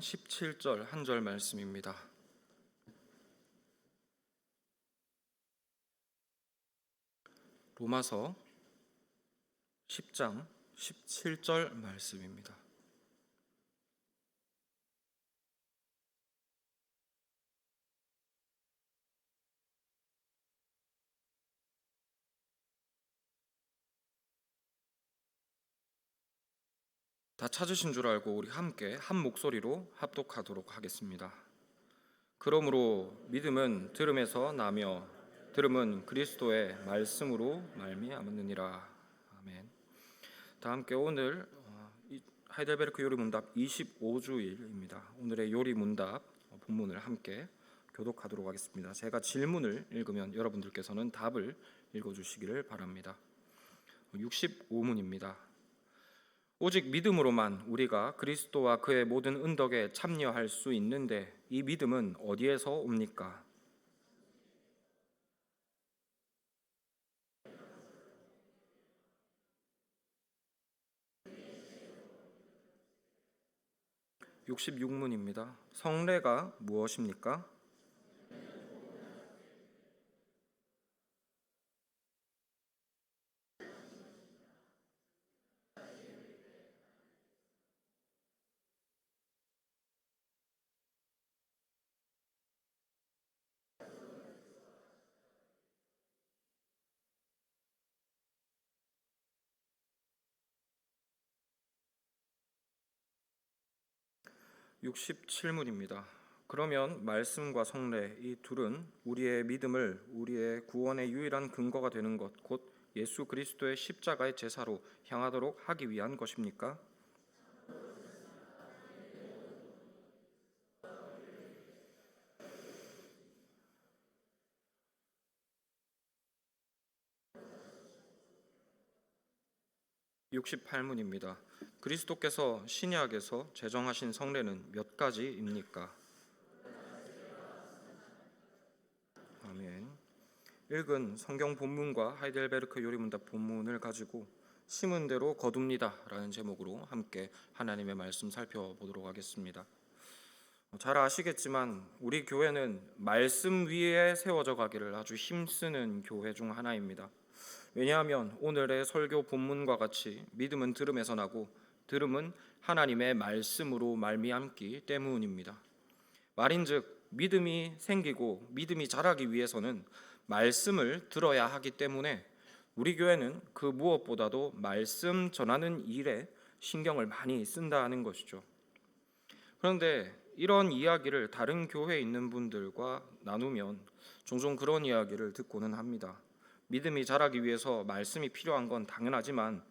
17절 한 절 말씀입니다. 로마서 10장 17절 말씀입니다. 다 찾으신 줄 알고 우리 함께 한 목소리로 합독하도록 하겠습니다. 그러므로 믿음은 들음에서 나며 들음은 그리스도의 말씀으로 말미암느니라. 아멘. 다 함께 오늘 하이델베르크 요리문답 25주일입니다. 오늘의 요리문답 본문을 함께 교독하도록 하겠습니다. 제가 질문을 읽으면 여러분들께서는 답을 읽어주시기를 바랍니다. 65문입니다. 오직 믿음으로만 우리가 그리스도와 그의 모든 은덕에 참여할 수 있는데 이 믿음은 어디에서 옵니까? (66문입니다) 성례가 무엇입니까? 67문입니다. 그러면 말씀과 성례 이 둘은 우리의 믿음을 우리의 구원의 유일한 근거가 되는 것, 곧 예수 그리스도의 십자가의 제사로 향하도록 하기 위한 것입니까? 68문입니다. 그리스도께서 신약에서 제정하신 성례는 몇 가지입니까? 아멘. 읽은 성경 본문과 하이델베르크 요리문답 본문을 가지고 심은 대로 거둡니다 라는 제목으로 함께 하나님의 말씀 살펴보도록 하겠습니다. 잘 아시겠지만 우리 교회는 말씀 위에 세워져 가기를 아주 힘쓰는 교회 중 하나입니다. 왜냐하면 오늘의 설교 본문과 같이 믿음은 들음에서 나고 들음은 하나님의 말씀으로 말미암기 때문입니다. 말인즉 믿음이 생기고 믿음이 자라기 위해서는 말씀을 들어야 하기 때문에 우리 교회는 그 무엇보다도 말씀 전하는 일에 신경을 많이 쓴다는 것이죠. 그런데 이런 이야기를 다른 교회에 있는 분들과 나누면 종종 그런 이야기를 듣고는 합니다. 믿음이 자라기 위해서 말씀이 필요한 건 당연하지만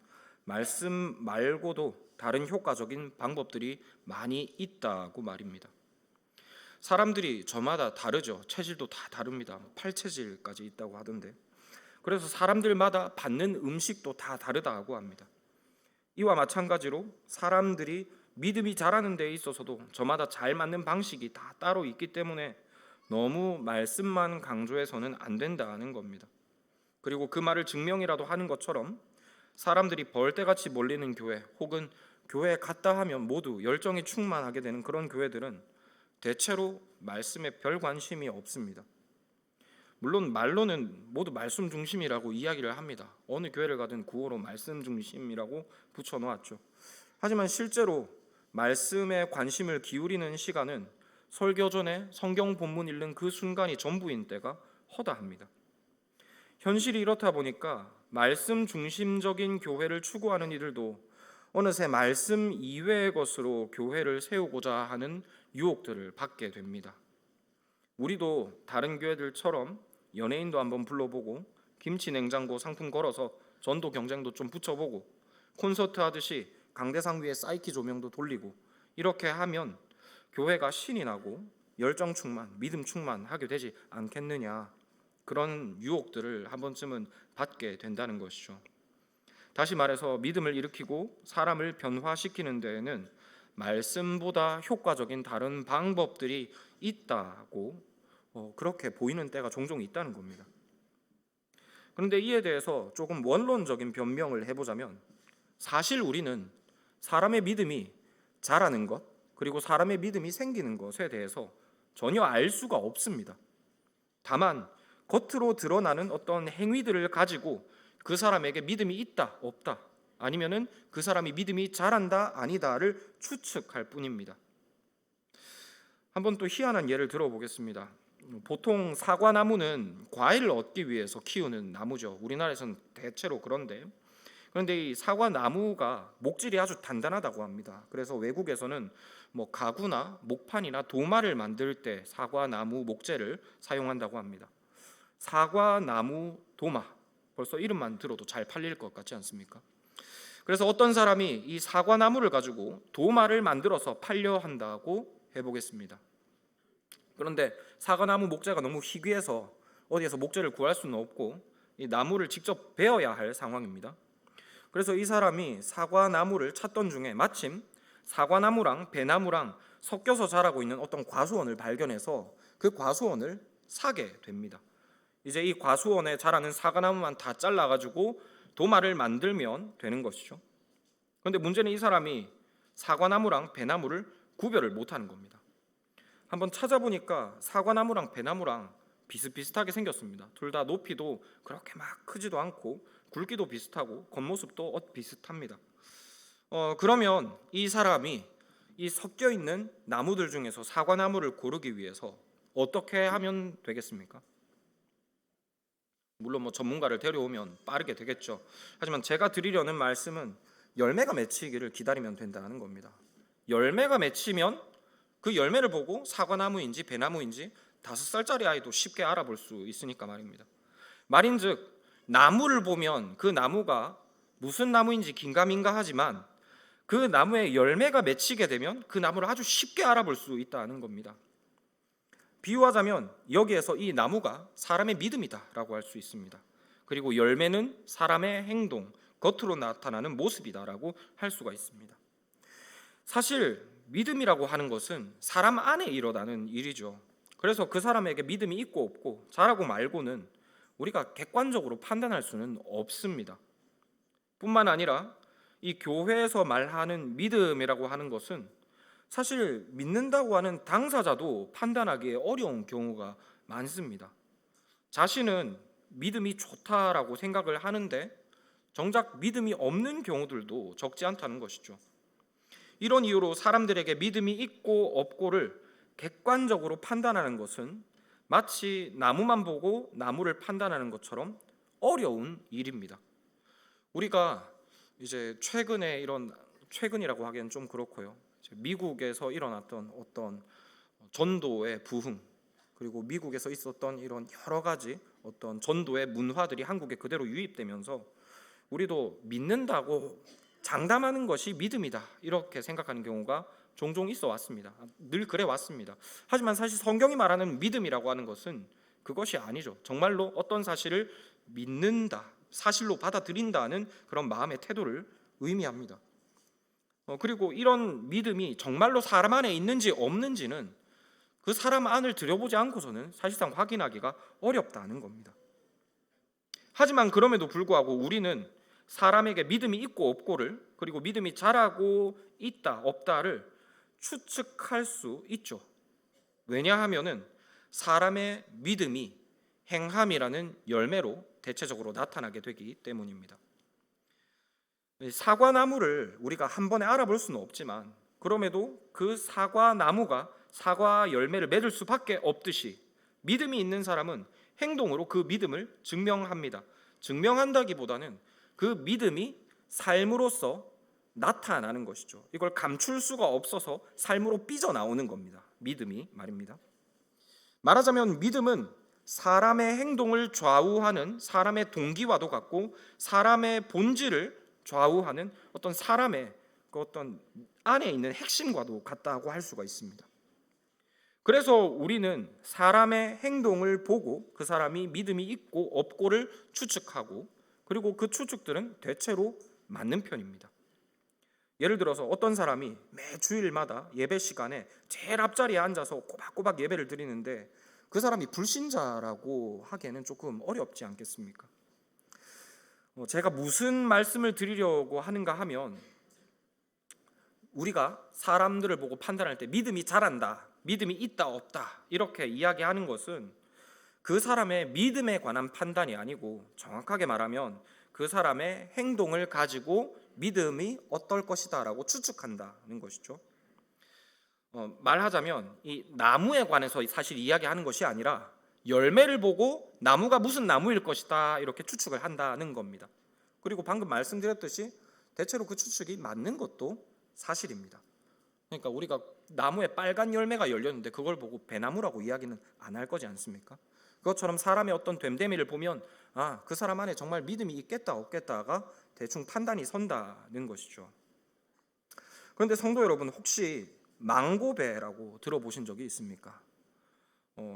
말씀 말고도 다른 효과적인 방법들이 많이 있다고 말입니다. 사람들이 저마다 다르죠. 체질도 다 다릅니다. 팔체질까지 있다고 하던데, 그래서 사람들마다 받는 음식도 다 다르다고 합니다. 이와 마찬가지로 사람들이 믿음이 자라는 데 있어서도 저마다 잘 맞는 방식이 다 따로 있기 때문에 너무 말씀만 강조해서는 안 된다는 겁니다. 그리고 그 말을 증명이라도 하는 것처럼 사람들이 벌떼같이 몰리는 교회, 혹은 교회에 갔다 하면 모두 열정이 충만하게 되는 그런 교회들은 대체로 말씀에 별 관심이 없습니다. 물론 말로는 모두 말씀 중심이라고 이야기를 합니다. 어느 교회를 가든 구호로 말씀 중심이라고 붙여놓았죠. 하지만 실제로 말씀에 관심을 기울이는 시간은 설교 전에 성경 본문 읽는 그 순간이 전부인 때가 허다합니다. 현실이 이렇다 보니까 말씀 중심적인 교회를 추구하는 이들도 어느새 말씀 이외의 것으로 교회를 세우고자 하는 유혹들을 받게 됩니다. 우리도 다른 교회들처럼 연예인도 한번 불러보고 김치 냉장고 상품 걸어서 전도 경쟁도 좀 붙여보고 콘서트 하듯이 강대상 위에 사이키 조명도 돌리고 이렇게 하면 교회가 신이 나고 열정 충만, 믿음 충만하게 되지 않겠느냐, 그런 유혹들을 한 번쯤은 받게 된다는 것이죠. 다시 말해서 믿음을 일으키고 사람을 변화시키는 데에는 말씀보다 효과적인 다른 방법들이 있다고 그렇게 보이는 때가 종종 있다는 겁니다. 그런데 이에 대해서 조금 원론적인 변명을 해보자면, 사실 우리는 사람의 믿음이 자라는 것, 그리고 사람의 믿음이 생기는 것에 대해서 전혀 알 수가 없습니다. 다만 겉으로 드러나는 어떤 행위들을 가지고 그 사람에게 믿음이 있다, 없다, 아니면은 그 사람이 믿음이 잘한다, 아니다를 추측할 뿐입니다. 한번 또 희한한 예를 들어보겠습니다. 보통 사과나무는 과일을 얻기 위해서 키우는 나무죠. 우리나라에서는 대체로 그런데, 그런데 이 사과나무가 목질이 아주 단단하다고 합니다. 그래서 외국에서는 뭐 가구나 목판이나 도마를 만들 때 사과나무 목재를 사용한다고 합니다. 사과나무 도마, 벌써 이름만 들어도 잘 팔릴 것 같지 않습니까? 그래서 어떤 사람이 이 사과나무를 가지고 도마를 만들어서 팔려 한다고 해보겠습니다. 그런데 사과나무 목재가 너무 희귀해서 어디에서 목재를 구할 수는 없고 이 나무를 직접 베어야 할 상황입니다. 그래서 이 사람이 사과나무를 찾던 중에 마침 사과나무랑 배나무랑 섞여서 자라고 있는 어떤 과수원을 발견해서 그 과수원을 사게 됩니다. 이제 이 과수원에 자라는 사과나무만 다 잘라가지고 도마를 만들면 되는 것이죠. 그런데 문제는 이 사람이 사과나무랑 배나무를 구별을 못하는 겁니다. 한번 찾아보니까 사과나무랑 배나무랑 비슷비슷하게 생겼습니다. 둘 다 높이도 그렇게 막 크지도 않고 굵기도 비슷하고 겉모습도 비슷합니다. 그러면 이 사람이 이 섞여 있는 나무들 중에서 사과나무를 고르기 위해서 어떻게 하면 되겠습니까? 물론 뭐 전문가를 데려오면 빠르게 되겠죠. 하지만 제가 드리려는 말씀은 열매가 맺히기를 기다리면 된다는 겁니다. 열매가 맺히면 그 열매를 보고 사과나무인지 배나무인지 5살짜리 아이도 쉽게 알아볼 수 있으니까 말입니다. 말인즉 나무를 보면 그 나무가 무슨 나무인지 긴가민가 하지만 그 나무에 열매가 맺히게 되면 그 나무를 아주 쉽게 알아볼 수 있다는 겁니다. 비유하자면 여기에서 이 나무가 사람의 믿음이다라고 할 수 있습니다. 그리고 열매는 사람의 행동, 겉으로 나타나는 모습이다라고 할 수가 있습니다. 사실 믿음이라고 하는 것은 사람 안에 일어나는 일이죠. 그래서 그 사람에게 믿음이 있고 없고 잘하고 말고는 우리가 객관적으로 판단할 수는 없습니다. 뿐만 아니라 이 교회에서 말하는 믿음이라고 하는 것은 사실 믿는다고 하는 당사자도 판단하기에 어려운 경우가 많습니다. 자신은 믿음이 좋다라고 생각을 하는데 정작 믿음이 없는 경우들도 적지 않다는 것이죠. 이런 이유로 사람들에게 믿음이 있고 없고를 객관적으로 판단하는 것은 마치 나무만 보고 나무를 판단하는 것처럼 어려운 일입니다. 우리가 이제 최근이라고 하기엔 좀 그렇고요. 미국에서 일어났던 어떤 전도의 부흥, 그리고 미국에서 있었던 이런 여러 가지 어떤 전도의 문화들이 한국에 그대로 유입되면서 우리도 믿는다고 장담하는 것이 믿음이다 이렇게 생각하는 경우가 종종 있어 왔습니다. 늘 그래 왔습니다. 하지만 사실 성경이 말하는 믿음이라고 하는 것은 그것이 아니죠. 정말로 어떤 사실을 믿는다, 사실로 받아들인다는 그런 마음의 태도를 의미합니다. 그리고 이런 믿음이 정말로 사람 안에 있는지 없는지는 그 사람 안을 들여보지 않고서는 사실상 확인하기가 어렵다는 겁니다. 하지만 그럼에도 불구하고 우리는 사람에게 믿음이 있고 없고를, 그리고 믿음이 잘하고 있다 없다를 추측할 수 있죠. 왜냐하면은 사람의 믿음이 행함이라는 열매로 대체적으로 나타나게 되기 때문입니다. 사과나무를 우리가 한 번에 알아볼 수는 없지만 그럼에도 그 사과나무가 사과 열매를 맺을 수밖에 없듯이 믿음이 있는 사람은 행동으로 그 믿음을 증명합니다. 증명한다기보다는 그 믿음이 삶으로서 나타나는 것이죠. 이걸 감출 수가 없어서 삶으로 삐져나오는 겁니다. 믿음이 말입니다. 말하자면 믿음은 사람의 행동을 좌우하는 사람의 동기와도 같고 사람의 본질을 좌우하는 어떤 사람의 그 어떤 안에 있는 핵심과도 같다고 할 수가 있습니다. 그래서 우리는 사람의 행동을 보고 그 사람이 믿음이 있고 없고를 추측하고, 그리고 그 추측들은 대체로 맞는 편입니다. 예를 들어서 어떤 사람이 매 주일마다 예배 시간에 제일 앞자리에 앉아서 꼬박꼬박 예배를 드리는데 그 사람이 불신자라고 하기에는 조금 어렵지 않겠습니까? 제가 무슨 말씀을 드리려고 하는가 하면 우리가 사람들을 보고 판단할 때 믿음이 잘한다, 믿음이 있다 없다 이렇게 이야기하는 것은 그 사람의 믿음에 관한 판단이 아니고, 정확하게 말하면 그 사람의 행동을 가지고 믿음이 어떨 것이다 라고 추측한다는 것이죠. 말하자면 이 나무에 관해서 사실 이야기하는 것이 아니라 열매를 보고 나무가 무슨 나무일 것이다 이렇게 추측을 한다는 겁니다. 그리고 방금 말씀드렸듯이 대체로 그 추측이 맞는 것도 사실입니다. 그러니까 우리가 나무에 빨간 열매가 열렸는데 그걸 보고 배나무라고 이야기는 안 할 거지 않습니까? 그것처럼 사람의 어떤 됨됨이를 보면 그 사람 안에 정말 믿음이 있겠다 없겠다가 대충 판단이 선다는 것이죠. 그런데 성도 여러분, 혹시 망고배라고 들어보신 적이 있습니까?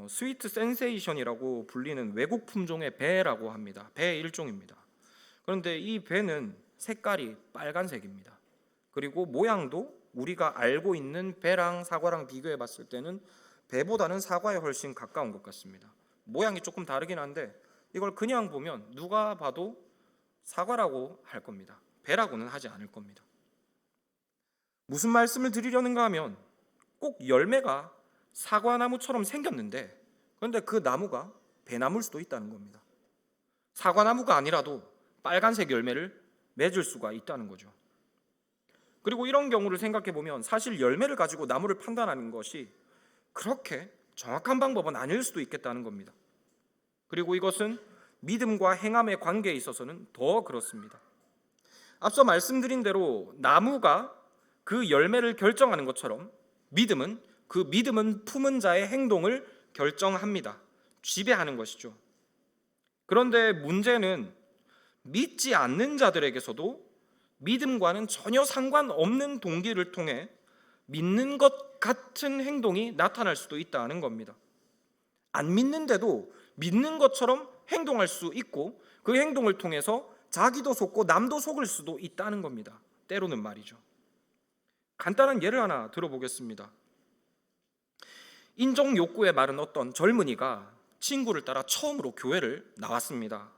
스위트 센세이션이라고 불리는 외국 품종의 배라고 합니다. 배의 일종입니다. 그런데 이 배는 색깔이 빨간색입니다. 그리고 모양도 우리가 알고 있는 배랑 사과랑 비교해 봤을 때는 배보다는 사과에 훨씬 가까운 것 같습니다. 모양이 조금 다르긴 한데 이걸 그냥 보면 누가 봐도 사과라고 할 겁니다. 배라고는 하지 않을 겁니다. 무슨 말씀을 드리려는가 하면 꼭 열매가 사과나무처럼 생겼는데 그런데 그 나무가 배나무일 수도 있다는 겁니다. 사과나무가 아니라도 빨간색 열매를 맺을 수가 있다는 거죠. 그리고 이런 경우를 생각해 보면 사실 열매를 가지고 나무를 판단하는 것이 그렇게 정확한 방법은 아닐 수도 있겠다는 겁니다. 그리고 이것은 믿음과 행함의 관계에 있어서는 더 그렇습니다. 앞서 말씀드린 대로 나무가 그 열매를 결정하는 것처럼 믿음은 그 믿음은 품은 자의 행동을 결정합니다. 지배하는 것이죠. 그런데 문제는 믿지 않는 자들에게서도 믿음과는 전혀 상관없는 동기를 통해 믿는 것 같은 행동이 나타날 수도 있다는 겁니다. 안 믿는데도 믿는 것처럼 행동할 수 있고 그 행동을 통해서 자기도 속고 남도 속을 수도 있다는 겁니다. 때로는 말이죠. 간단한 예를 하나 들어보겠습니다. 인정 욕구에 마른 어떤 젊은이가 친구를 따라 처음으로 교회를 나왔습니다.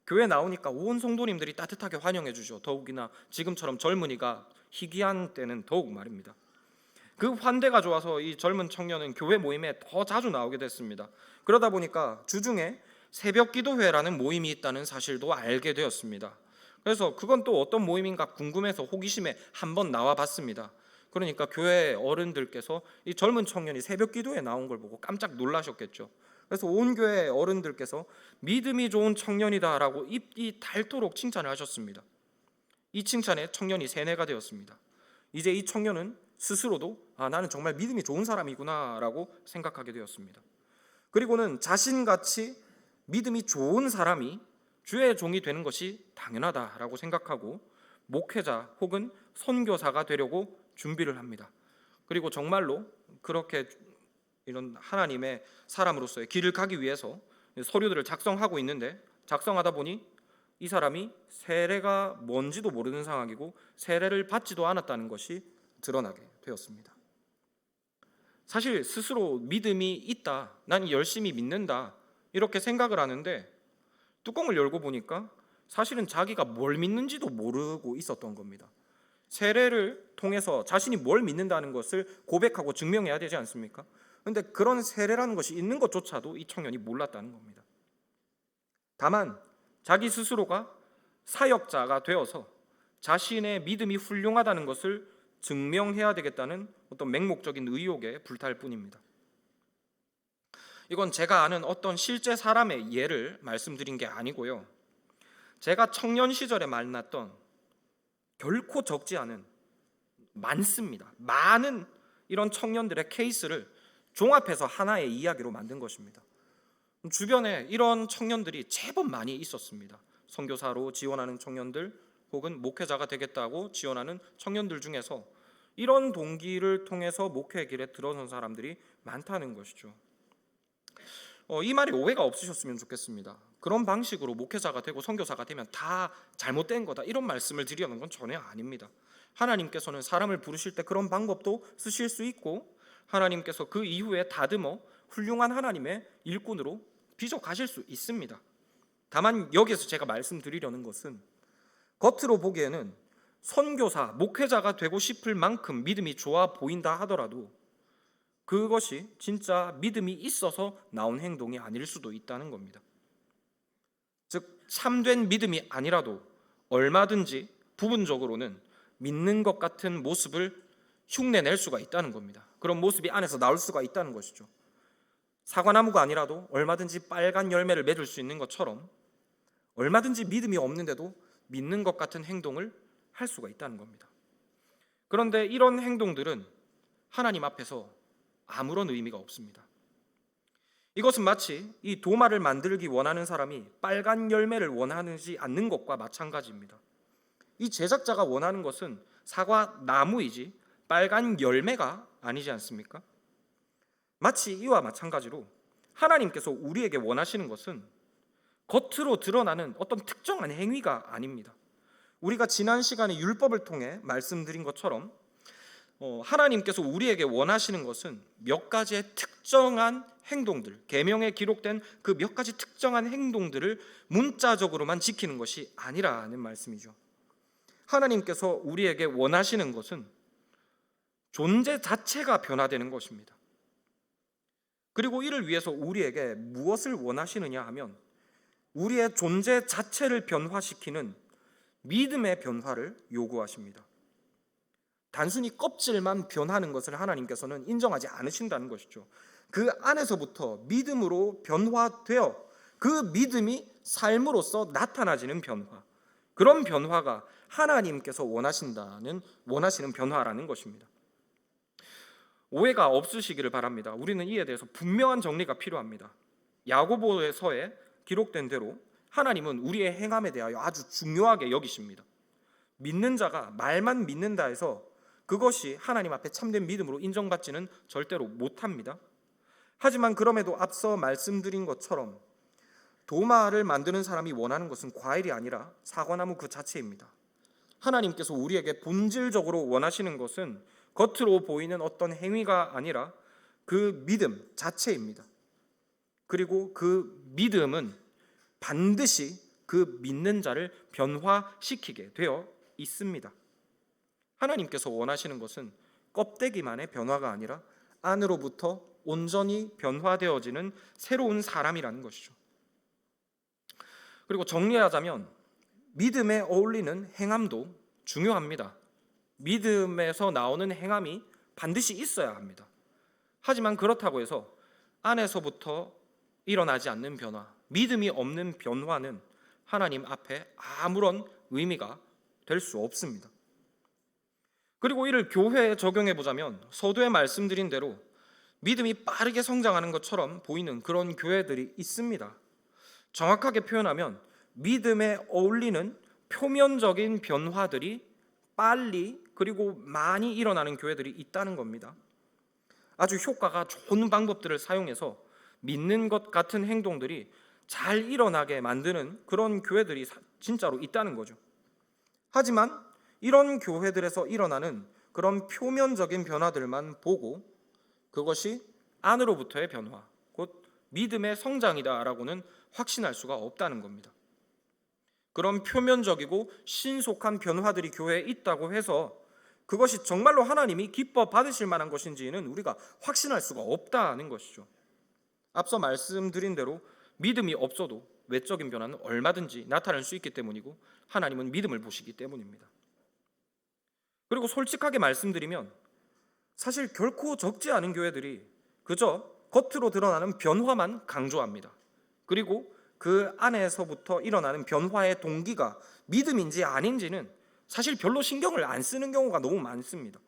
교회 나오니까 온 성도님들이 따뜻하게 환영해 주죠. 더욱이나 지금처럼 젊은이가 희귀한 때는 더욱 말입니다. 그 환대가 좋아서 이 젊은 청년은 교회 모임에 더 자주 나오게 됐습니다. 그러다 보니까 주중에 새벽 기도회라는 모임이 있다는 사실도 알게 되었습니다. 그래서 그건 또 어떤 모임인가 궁금해서 호기심에 한번 나와 봤습니다. 그러니까 교회 어른들께서 이 젊은 청년이 새벽 기도에 나온 걸 보고 깜짝 놀라셨겠죠. 그래서 온 교회 어른들께서 믿음이 좋은 청년이다라고 입이 닳도록 칭찬을 하셨습니다. 이 칭찬에 청년이 세뇌가 되었습니다. 이제 이 청년은 스스로도 나는 정말 믿음이 좋은 사람이구나라고 생각하게 되었습니다. 그리고는 자신같이 믿음이 좋은 사람이 주의 종이 되는 것이 당연하다라고 생각하고 목회자 혹은 선교사가 되려고 준비를 합니다. 그리고 정말로 그렇게 이런 하나님의 사람으로서의 길을 가기 위해서 서류들을 작성하고 있는데 작성하다 보니 이 사람이 세례가 뭔지도 모르는 상황이고 세례를 받지도 않았다는 것이 드러나게 되었습니다. 사실 스스로 믿음이 있다, 난 열심히 믿는다 이렇게 생각을 하는데 뚜껑을 열고 보니까 사실은 자기가 뭘 믿는지도 모르고 있었던 겁니다. 세례를 통해서 자신이 뭘 믿는다는 것을 고백하고 증명해야 되지 않습니까? 그런데 그런 세례라는 것이 있는 것조차도 이 청년이 몰랐다는 겁니다. 다만 자기 스스로가 사역자가 되어서 자신의 믿음이 훌륭하다는 것을 증명해야 되겠다는 어떤 맹목적인 의욕에 불탈 뿐입니다. 이건 제가 아는 어떤 실제 사람의 예를 말씀드린 게 아니고요. 제가 청년 시절에 만났던 결코 적지 않은 많습니다. 많은 이런 청년들의 케이스를 종합해서 하나의 이야기로 만든 것입니다. 주변에 이런 청년들이 제법 많이 있었습니다. 선교사로 지원하는 청년들 혹은 목회자가 되겠다고 지원하는 청년들 중에서 이런 동기를 통해서 목회의 길에 들어선 사람들이 많다는 것이죠. 이 말이 오해가 없으셨으면 좋겠습니다. 그런 방식으로 목회자가 되고 선교사가 되면 다 잘못된 거다 이런 말씀을 드리려는 건 전혀 아닙니다. 하나님께서는 사람을 부르실 때 그런 방법도 쓰실 수 있고 하나님께서 그 이후에 다듬어 훌륭한 하나님의 일꾼으로 빚어 가실 수 있습니다. 다만 여기에서 제가 말씀드리려는 것은 겉으로 보기에는 선교사, 목회자가 되고 싶을 만큼 믿음이 좋아 보인다 하더라도 그것이 진짜 믿음이 있어서 나온 행동이 아닐 수도 있다는 겁니다. 즉 참된 믿음이 아니라도 얼마든지 부분적으로는 믿는 것 같은 모습을 흉내낼 수가 있다는 겁니다. 그런 모습이 안에서 나올 수가 있다는 것이죠. 사과나무가 아니라도 얼마든지 빨간 열매를 맺을 수 있는 것처럼 얼마든지 믿음이 없는데도 믿는 것 같은 행동을 할 수가 있다는 겁니다. 그런데 이런 행동들은 하나님 앞에서 아무런 의미가 없습니다. 이것은 마치 이 도마를 만들기 원하는 사람이 빨간 열매를 원하지 않는 것과 마찬가지입니다. 이 제작자가 원하는 것은 사과 나무이지 빨간 열매가 아니지 않습니까? 마치 이와 마찬가지로 하나님께서 우리에게 원하시는 것은 겉으로 드러나는 어떤 특정한 행위가 아닙니다. 우리가 지난 시간에 율법을 통해 말씀드린 것처럼 하나님께서 우리에게 원하시는 것은 몇 가지의 특정한 행동들, 계명에 기록된 그 몇 가지 특정한 행동들을 문자적으로만 지키는 것이 아니라는 말씀이죠. 하나님께서 우리에게 원하시는 것은 존재 자체가 변화되는 것입니다. 그리고 이를 위해서 우리에게 무엇을 원하시느냐 하면 우리의 존재 자체를 변화시키는 믿음의 변화를 요구하십니다. 단순히 껍질만 변하는 것을 하나님께서는 인정하지 않으신다는 것이죠. 그 안에서부터 믿음으로 변화되어 그 믿음이 삶으로서 나타나지는 변화, 그런 변화가 하나님께서 원하시는 변화라는 것입니다. 오해가 없으시기를 바랍니다. 우리는 이에 대해서 분명한 정리가 필요합니다. 야고보서에 기록된 대로 하나님은 우리의 행함에 대하여 아주 중요하게 여기십니다. 믿는 자가 말만 믿는다 해서 그것이 하나님 앞에 참된 믿음으로 인정받지는 절대로 못합니다. 하지만 그럼에도 앞서 말씀드린 것처럼 도마를 만드는 사람이 원하는 것은 과일이 아니라 사과나무 그 자체입니다. 하나님께서 우리에게 본질적으로 원하시는 것은 겉으로 보이는 어떤 행위가 아니라 그 믿음 자체입니다. 그리고 그 믿음은 반드시 그 믿는 자를 변화시키게 되어 있습니다. 하나님께서 원하시는 것은 껍데기만의 변화가 아니라 안으로부터 온전히 변화되어지는 새로운 사람이라는 것이죠. 그리고 정리하자면 믿음에 어울리는 행함도 중요합니다. 믿음에서 나오는 행함이 반드시 있어야 합니다. 하지만 그렇다고 해서 안에서부터 일어나지 않는 변화, 믿음이 없는 변화는 하나님 앞에 아무런 의미가 될 수 없습니다. 그리고 이를 교회에 적용해 보자면 서두에 말씀드린 대로 믿음이 빠르게 성장하는 것처럼 보이는 그런 교회들이 있습니다. 정확하게 표현하면 믿음에 어울리는 표면적인 변화들이 빨리 그리고 많이 일어나는 교회들이 있다는 겁니다. 아주 효과가 좋은 방법들을 사용해서 믿는 것 같은 행동들이 잘 일어나게 만드는 그런 교회들이 진짜로 있다는 거죠. 하지만 이런 교회들에서 일어나는 그런 표면적인 변화들만 보고 그것이 안으로부터의 변화, 곧 믿음의 성장이다라고는 확신할 수가 없다는 겁니다. 그런 표면적이고 신속한 변화들이 교회에 있다고 해서 그것이 정말로 하나님이 기뻐 받으실 만한 것인지는 우리가 확신할 수가 없다는 것이죠. 앞서 말씀드린 대로 믿음이 없어도 외적인 변화는 얼마든지 나타날 수 있기 때문이고 하나님은 믿음을 보시기 때문입니다. 그리고 솔직하게 말씀드리면 사실 결코 적지 않은 교회들이 그저 겉으로 드러나는 변화만 강조합니다. 그리고 그 안에서부터 일어나는 변화의 동기가 믿음인지 아닌지는 사실 별로 신경을 안 쓰는 경우가 너무 많습니다.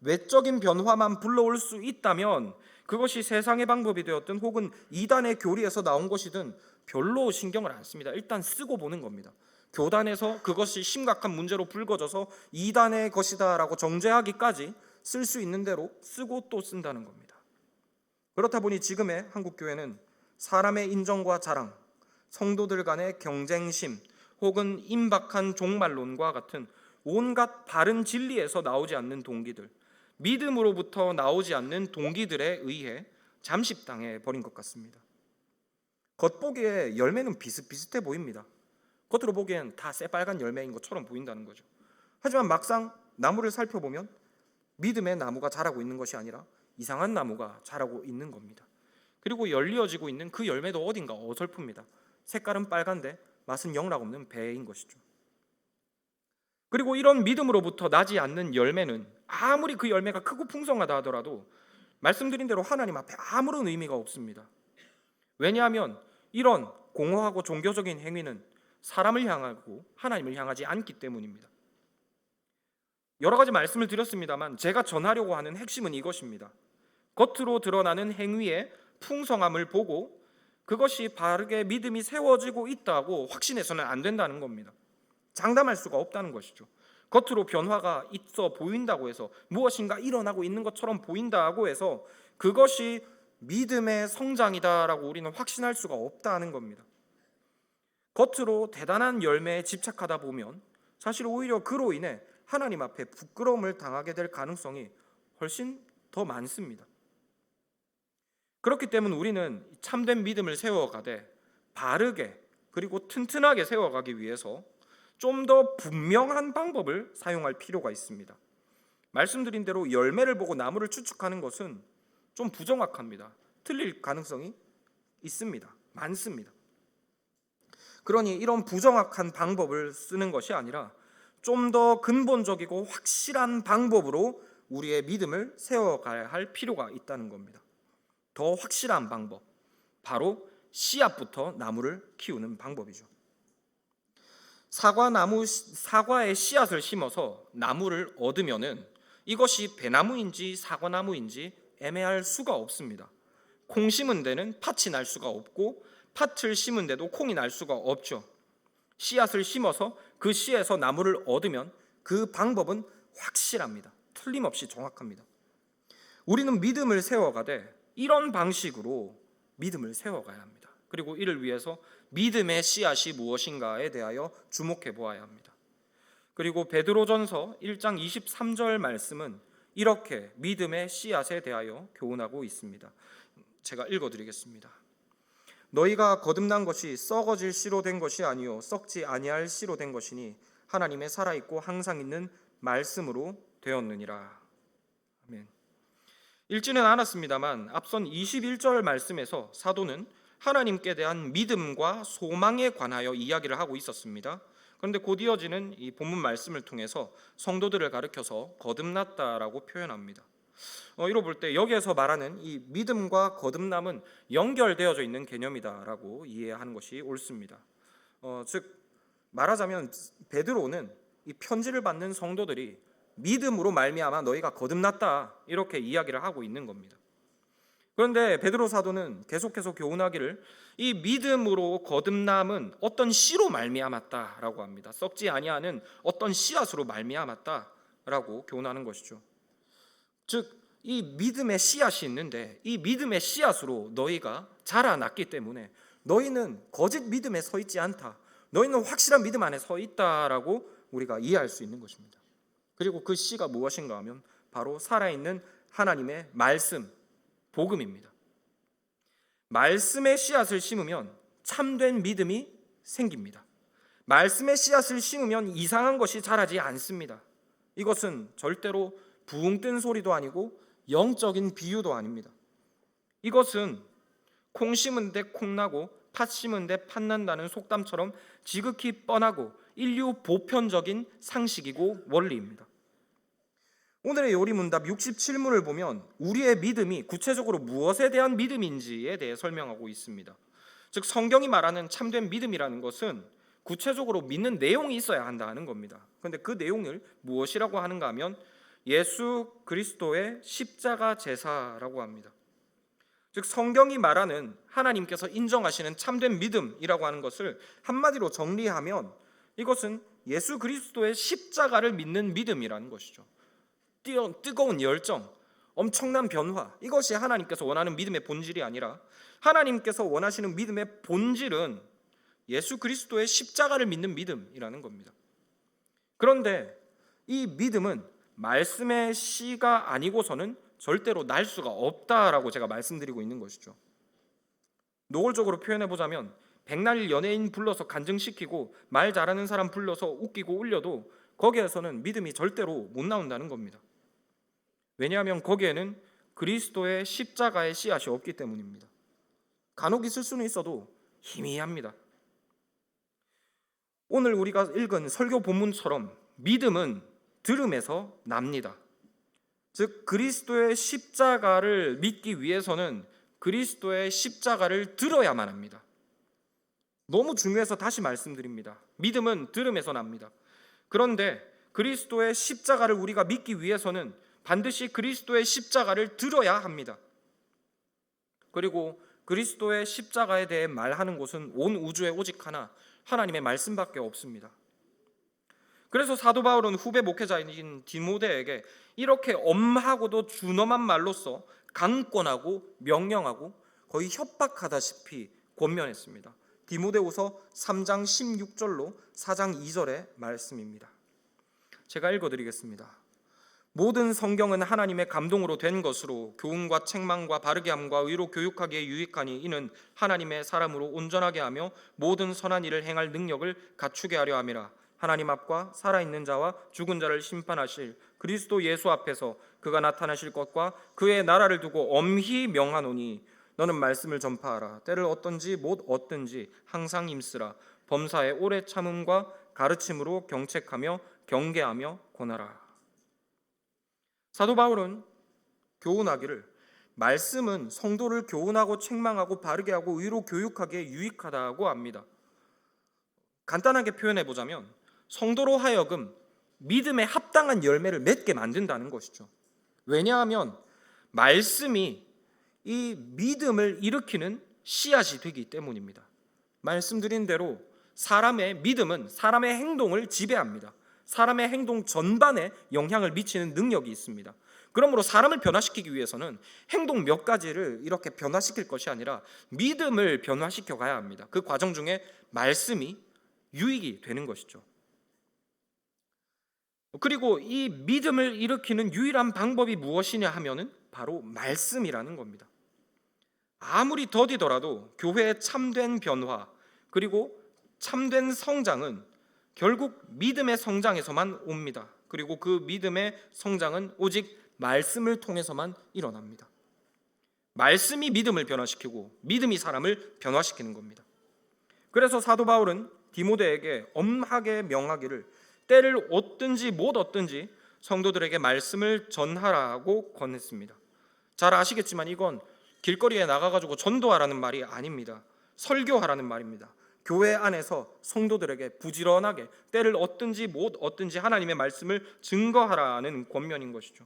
외적인 변화만 불러올 수 있다면 그것이 세상의 방법이 되었든 혹은 이단의 교리에서 나온 것이든 별로 신경을 안 씁니다. 일단 쓰고 보는 겁니다. 교단에서 그것이 심각한 문제로 불거져서 이단의 것이다 라고 정죄하기까지 쓸 수 있는 대로 쓰고 또 쓴다는 겁니다. 그렇다 보니 지금의 한국교회는 사람의 인정과 자랑, 성도들 간의 경쟁심 혹은 임박한 종말론과 같은 온갖 바른 진리에서 나오지 않는 동기들, 믿음으로부터 나오지 않는 동기들에 의해 잠식당해 버린 것 같습니다. 겉보기에 열매는 비슷비슷해 보입니다. 겉으로 보기엔 다 새빨간 열매인 것처럼 보인다는 거죠. 하지만 막상 나무를 살펴보면 믿음의 나무가 자라고 있는 것이 아니라 이상한 나무가 자라고 있는 겁니다. 그리고 열리어지고 있는 그 열매도 어딘가 어설픕니다. 색깔은 빨간데 맛은 영락없는 배인 것이죠. 그리고 이런 믿음으로부터 나지 않는 열매는 아무리 그 열매가 크고 풍성하다 하더라도 말씀드린 대로 하나님 앞에 아무런 의미가 없습니다. 왜냐하면 이런 공허하고 종교적인 행위는 사람을 향하고 하나님을 향하지 않기 때문입니다. 여러 가지 말씀을 드렸습니다만 제가 전하려고 하는 핵심은 이것입니다. 겉으로 드러나는 행위의 풍성함을 보고 그것이 바르게 믿음이 세워지고 있다고 확신해서는 안 된다는 겁니다. 장담할 수가 없다는 것이죠. 겉으로 변화가 있어 보인다고 해서 무엇인가 일어나고 있는 것처럼 보인다고 해서 그것이 믿음의 성장이다라고 우리는 확신할 수가 없다는 겁니다. 겉으로 대단한 열매에 집착하다 보면 사실 오히려 그로 인해 하나님 앞에 부끄러움을 당하게 될 가능성이 훨씬 더 많습니다. 그렇기 때문에 우리는 참된 믿음을 세워가되 바르게 그리고 튼튼하게 세워가기 위해서 좀 더 분명한 방법을 사용할 필요가 있습니다. 말씀드린 대로 열매를 보고 나무를 추측하는 것은 좀 부정확합니다. 틀릴 가능성이 있습니다. 많습니다. 그러니 이런 부정확한 방법을 쓰는 것이 아니라 좀 더 근본적이고 확실한 방법으로 우리의 믿음을 세워가야 할 필요가 있다는 겁니다. 더 확실한 방법, 바로 씨앗부터 나무를 키우는 방법이죠. 사과의 씨앗을 심어서 나무를 얻으면은 이것이 배나무인지 사과나무인지 애매할 수가 없습니다. 콩 심은 데는 팥이 날 수가 없고 팥을 심은 데도 콩이 날 수가 없죠. 씨앗을 심어서 그 씨에서 나무를 얻으면 그 방법은 확실합니다. 틀림없이 정확합니다. 우리는 믿음을 세워가되 이런 방식으로 믿음을 세워가야 합니다. 그리고 이를 위해서 믿음의 씨앗이 무엇인가에 대하여 주목해 보아야 합니다. 그리고 베드로전서 1장 23절 말씀은 이렇게 믿음의 씨앗에 대하여 교훈하고 있습니다. 제가 읽어드리겠습니다. 너희가 거듭난 것이 썩어질 씨로 된 것이 아니요 썩지 아니할 씨로 된 것이니 하나님의 살아있고 항상 있는 말씀으로 되었느니라. 아멘. 읽지는 않았습니다만 앞선 21절 말씀에서 사도는 하나님께 대한 믿음과 소망에 관하여 이야기를 하고 있었습니다. 그런데 곧 이어지는 이 본문 말씀을 통해서 성도들을 가리켜서 거듭났다라고 표현합니다. 이로 볼 때 여기에서 말하는 이 믿음과 거듭남은 연결되어져 있는 개념이다라고 이해하는 것이 옳습니다. 즉 말하자면 베드로는 이 편지를 받는 성도들이 믿음으로 말미암아 너희가 거듭났다 이렇게 이야기를 하고 있는 겁니다. 그런데 베드로 사도는 계속해서 교훈하기를 이 믿음으로 거듭남은 어떤 씨로 말미암았다라고 합니다. 썩지 아니하는 어떤 씨앗으로 말미암았다라고 교훈하는 것이죠. 즉 이 믿음의 씨앗이 있는데 이 믿음의 씨앗으로 너희가 자라났기 때문에 너희는 거짓 믿음에 서 있지 않다. 너희는 확실한 믿음 안에 서 있다라고 우리가 이해할 수 있는 것입니다. 그리고 그 씨가 무엇인가 하면 바로 살아있는 하나님의 말씀, 복음입니다. 말씀의 씨앗을 심으면 참된 믿음이 생깁니다. 말씀의 씨앗을 심으면 이상한 것이 자라지 않습니다. 이것은 절대로 부흥 뜬 소리도 아니고 영적인 비유도 아닙니다. 이것은 콩 심은 데 콩 나고 팥 심은 데 팥 난다는 속담처럼 지극히 뻔하고 인류 보편적인 상식이고 원리입니다. 오늘의 요리문답 67문을 보면 우리의 믿음이 구체적으로 무엇에 대한 믿음인지에 대해 설명하고 있습니다. 즉 성경이 말하는 참된 믿음이라는 것은 구체적으로 믿는 내용이 있어야 한다는 겁니다. 그런데 그 내용을 무엇이라고 하는가 하면 예수 그리스도의 십자가 제사라고 합니다. 즉 성경이 말하는 하나님께서 인정하시는 참된 믿음이라고 하는 것을 한마디로 정리하면 이것은 예수 그리스도의 십자가를 믿는 믿음이라는 것이죠. 뜨거운 열정, 엄청난 변화, 이것이 하나님께서 원하는 믿음의 본질이 아니라 하나님께서 원하시는 믿음의 본질은 예수 그리스도의 십자가를 믿는 믿음이라는 겁니다. 그런데 이 믿음은 말씀의 씨가 아니고서는 절대로 날 수가 없다라고 제가 말씀드리고 있는 것이죠. 노골적으로 표현해보자면 백날 연예인 불러서 간증시키고 말 잘하는 사람 불러서 웃기고 울려도 거기에서는 믿음이 절대로 못 나온다는 겁니다. 왜냐하면 거기에는 그리스도의 십자가의 씨앗이 없기 때문입니다. 간혹 있을 수는 있어도 희미합니다. 오늘 우리가 읽은 설교 본문처럼 믿음은 들음에서 납니다. 즉 그리스도의 십자가를 믿기 위해서는 그리스도의 십자가를 들어야만 합니다. 너무 중요해서 다시 말씀드립니다. 믿음은 들음에서 납니다. 그런데 그리스도의 십자가를 우리가 믿기 위해서는 반드시 그리스도의 십자가를 들어야 합니다. 그리고 그리스도의 십자가에 대해 말하는 곳은 온 우주에 오직 하나, 하나님의 말씀밖에 없습니다. 그래서 사도 바울은 후배 목회자인 디모데에게 이렇게 엄하고도 준엄한 말로써 강권하고 명령하고 거의 협박하다시피 권면했습니다. 디모데후서 3장 16절로 4장 2절의 말씀입니다. 제가 읽어드리겠습니다. 모든 성경은 하나님의 감동으로 된 것으로 교훈과 책망과 바르게 함과 의로 교육하기에 유익하니 이는 하나님의 사람으로 온전하게 하며 모든 선한 일을 행할 능력을 갖추게 하려 함이라. 하나님 앞과 살아있는 자와 죽은 자를 심판하실 그리스도 예수 앞에서 그가 나타나실 것과 그의 나라를 두고 엄히 명하노니 너는 말씀을 전파하라. 때를 얻든지 못 얻든지 항상 힘쓰라. 범사에 오래 참음과 가르침으로 경책하며 경계하며 권하라. 사도 바울은 교훈하기를 말씀은 성도를 교훈하고 책망하고 바르게 하고 의로 교육하기에 유익하다고 합니다. 간단하게 표현해 보자면 성도로 하여금 믿음에 합당한 열매를 맺게 만든다는 것이죠. 왜냐하면 말씀이 이 믿음을 일으키는 씨앗이 되기 때문입니다. 말씀드린 대로 사람의 믿음은 사람의 행동을 지배합니다. 사람의 행동 전반에 영향을 미치는 능력이 있습니다. 그러므로 사람을 변화시키기 위해서는 행동 몇 가지를 이렇게 변화시킬 것이 아니라 믿음을 변화시켜 가야 합니다. 그 과정 중에 말씀이 유익이 되는 것이죠. 그리고 이 믿음을 일으키는 유일한 방법이 무엇이냐 하면은 바로 말씀이라는 겁니다. 아무리 더디더라도 교회의 참된 변화 그리고 참된 성장은 결국 믿음의 성장에서만 옵니다. 그리고 그 믿음의 성장은 오직 말씀을 통해서만 일어납니다. 말씀이 믿음을 변화시키고 믿음이 사람을 변화시키는 겁니다. 그래서 사도 바울은 디모데에게 엄하게 명하기를 때를 얻든지 못 얻든지 성도들에게 말씀을 전하라고 권했습니다. 잘 아시겠지만 이건 길거리에 나가가지고 전도하라는 말이 아닙니다. 설교하라는 말입니다. 교회 안에서 성도들에게 부지런하게 때를 얻든지 못 얻든지 하나님의 말씀을 증거하라는 권면인 것이죠.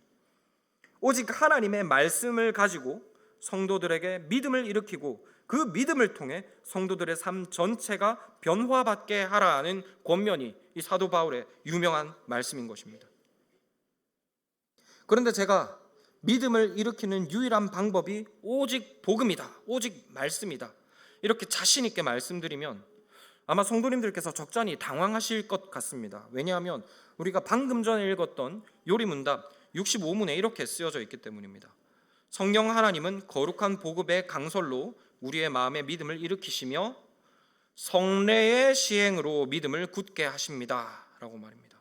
오직 하나님의 말씀을 가지고 성도들에게 믿음을 일으키고 그 믿음을 통해 성도들의 삶 전체가 변화받게 하라는 권면이 이 사도 바울의 유명한 말씀인 것입니다. 그런데 제가 믿음을 일으키는 유일한 방법이 오직 복음이다, 오직 말씀이다 이렇게 자신 있게 말씀드리면 아마 성도님들께서 적잖이 당황하실 것 같습니다. 왜냐하면 우리가 방금 전에 읽었던 요리문답 65문에 이렇게 쓰여져 있기 때문입니다. 성령 하나님은 거룩한 복음의 강설로 우리의 마음에 믿음을 일으키시며 성례의 시행으로 믿음을 굳게 하십니다 라고 말입니다.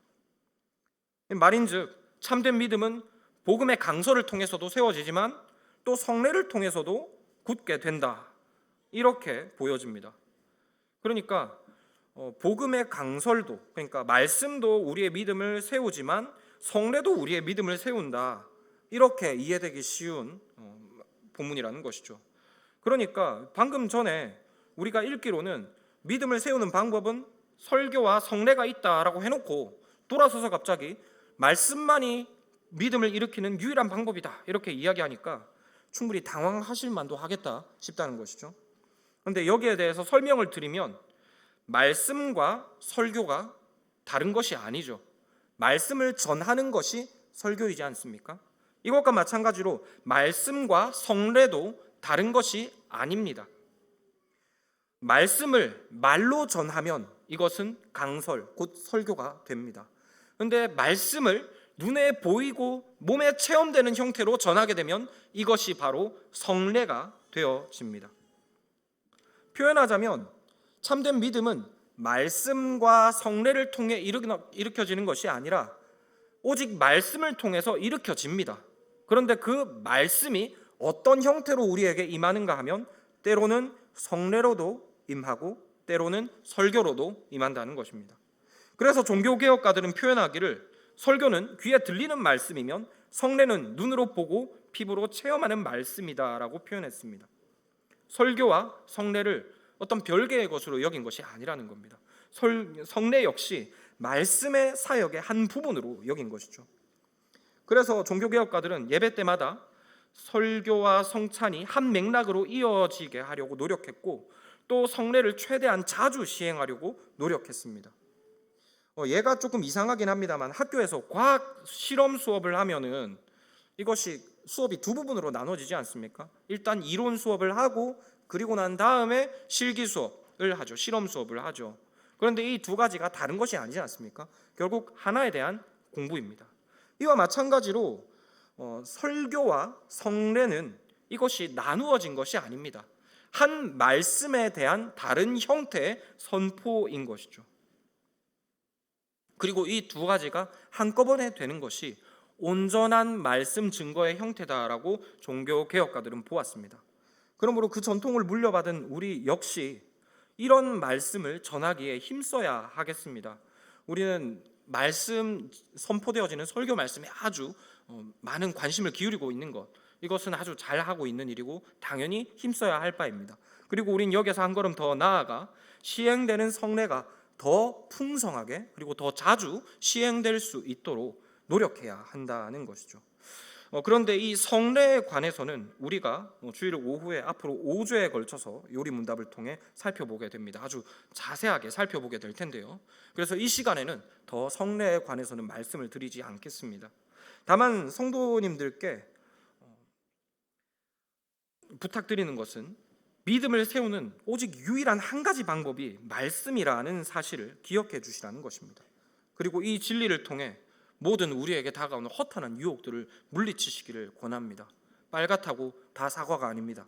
말인즉 참된 믿음은 복음의 강설을 통해서도 세워지지만 또 성례를 통해서도 굳게 된다 이렇게 보여집니다. 그러니까 복음의 강설도 그러니까 말씀도 우리의 믿음을 세우지만 성례도 우리의 믿음을 세운다 이렇게 이해되기 쉬운 본문이라는 것이죠. 그러니까 방금 전에 우리가 읽기로는 믿음을 세우는 방법은 설교와 성례가 있다라고 해놓고 돌아서서 갑자기 말씀만이 믿음을 일으키는 유일한 방법이다 이렇게 이야기하니까 충분히 당황하실 만도 하겠다 싶다는 것이죠. 그런데 여기에 대해서 설명을 드리면 말씀과 설교가 다른 것이 아니죠. 말씀을 전하는 것이 설교이지 않습니까? 이것과 마찬가지로 말씀과 성례도 다른 것이 아닙니다. 말씀을 말로 전하면 이것은 강설, 곧 설교가 됩니다. 그런데 말씀을 눈에 보이고 몸에 체험되는 형태로 전하게 되면 이것이 바로 성례가 되어집니다. 표현하자면 참된 믿음은 말씀과 성례를 통해 일으켜지는 것이 아니라 오직 말씀을 통해서 일으켜집니다. 그런데 그 말씀이 어떤 형태로 우리에게 임하는가 하면 때로는 성례로도 임하고 때로는 설교로도 임한다는 것입니다. 그래서 종교개혁가들은 표현하기를 설교는 귀에 들리는 말씀이면 성례는 눈으로 보고 피부로 체험하는 말씀이다라고 표현했습니다. 설교와 성례를 어떤 별개의 것으로 여긴 것이 아니라는 겁니다. 성례 역시 말씀의 사역의 한 부분으로 여긴 것이죠. 그래서 종교개혁가들은 예배 때마다 설교와 성찬이 한 맥락으로 이어지게 하려고 노력했고 또 성례를 최대한 자주 시행하려고 노력했습니다. 얘가 조금 이상하긴 합니다만 학교에서 과학 실험 수업을 하면은 이것이 수업이 두 부분으로 나눠지지 않습니까? 일단 이론 수업을 하고 그리고 난 다음에 실기 수업을 하죠. 실험 수업을 하죠. 그런데 이 두 가지가 다른 것이 아니지 않습니까? 결국 하나에 대한 공부입니다. 이와 마찬가지로 설교와 성례는 이것이 나누어진 것이 아닙니다. 한 말씀에 대한 다른 형태의 선포인 것이죠. 그리고 이 두 가지가 한꺼번에 되는 것이 온전한 말씀 증거의 형태다라고 종교개혁가들은 보았습니다. 그러므로 그 전통을 물려받은 우리 역시 이런 말씀을 전하기에 힘써야 하겠습니다. 우리는 말씀 선포되어지는 설교 말씀에 아주 많은 관심을 기울이고 있는 것, 이것은 아주 잘하고 있는 일이고 당연히 힘써야 할 바입니다. 그리고 우린 여기서 한 걸음 더 나아가 시행되는 성례가 더 풍성하게 그리고 더 자주 시행될 수 있도록 노력해야 한다는 것이죠. 그런데 이 성례에 관해서는 우리가 주일 오후에 앞으로 5주에 걸쳐서 요리문답을 통해 살펴보게 됩니다. 아주 자세하게 살펴보게 될 텐데요. 그래서 이 시간에는 더 성례에 관해서는 말씀을 드리지 않겠습니다. 다만 성도님들께 부탁드리는 것은 믿음을 세우는 오직 유일한 한 가지 방법이 말씀이라는 사실을 기억해 주시라는 것입니다. 그리고 이 진리를 통해 모든 우리에게 다가오는 허탄한 유혹들을 물리치시기를 권합니다. 빨갛다고 다 사과가 아닙니다.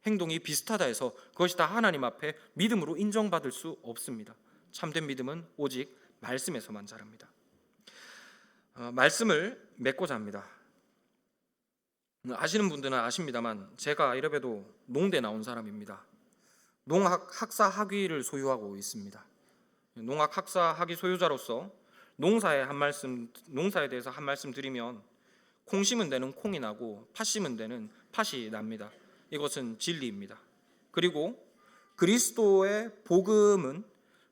행동이 비슷하다 해서 그것이 다 하나님 앞에 믿음으로 인정받을 수 없습니다. 참된 믿음은 오직 말씀에서만 자랍니다. 말씀을 맺고자 합니다. 아시는 분들은 아십니다만 제가 이래봬도 농대 나온 사람입니다. 농학 학사 학위를 소유하고 있습니다. 농학 학사 학위 소유자로서 농사에 대해서 한 말씀 드리면 콩 심은 데는 콩이 나고 팥 심은 데는 팥이 납니다. 이것은 진리입니다. 그리고 그리스도의 복음은,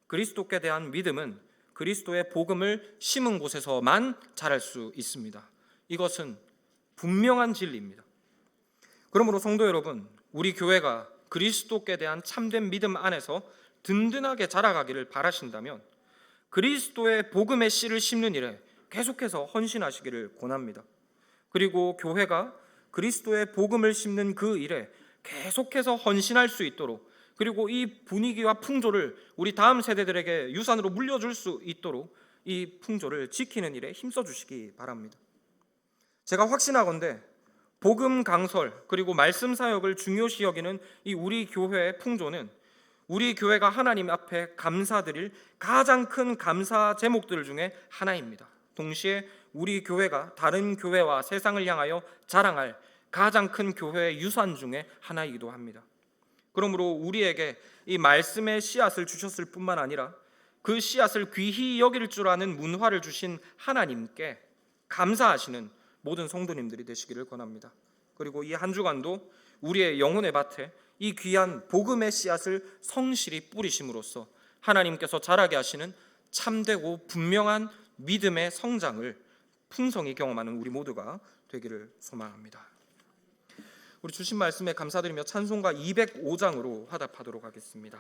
그리스도께 대한 믿음은 그리스도의 복음을 심은 곳에서만 자랄 수 있습니다. 이것은 분명한 진리입니다. 그러므로 성도 여러분, 우리 교회가 그리스도께 대한 참된 믿음 안에서 든든하게 자라가기를 바라신다면 그리스도의 복음의 씨를 심는 일에 계속해서 헌신하시기를 권합니다. 그리고 교회가 그리스도의 복음을 심는 그 일에 계속해서 헌신할 수 있도록, 그리고 이 분위기와 풍조를 우리 다음 세대들에게 유산으로 물려줄 수 있도록 이 풍조를 지키는 일에 힘써 주시기 바랍니다. 제가 확신하건대 복음 강설 그리고 말씀 사역을 중요시 여기는 이 우리 교회의 풍조는 우리 교회가 하나님 앞에 감사드릴 가장 큰 감사 제목들 중에 하나입니다. 동시에 우리 교회가 다른 교회와 세상을 향하여 자랑할 가장 큰 교회의 유산 중에 하나이기도 합니다. 그러므로 우리에게 이 말씀의 씨앗을 주셨을 뿐만 아니라 그 씨앗을 귀히 여길 줄 아는 문화를 주신 하나님께 감사하시는 모든 성도님들이 되시기를 권합니다. 그리고 이 한 주간도 우리의 영혼의 밭에 이 귀한 복음의 씨앗을 성실히 뿌리심으로써 하나님께서 자라게 하시는 참되고 분명한 믿음의 성장을 풍성히 경험하는 우리 모두가 되기를 소망합니다. 우리 주신 말씀에 감사드리며 찬송가 205장으로 화답하도록 하겠습니다.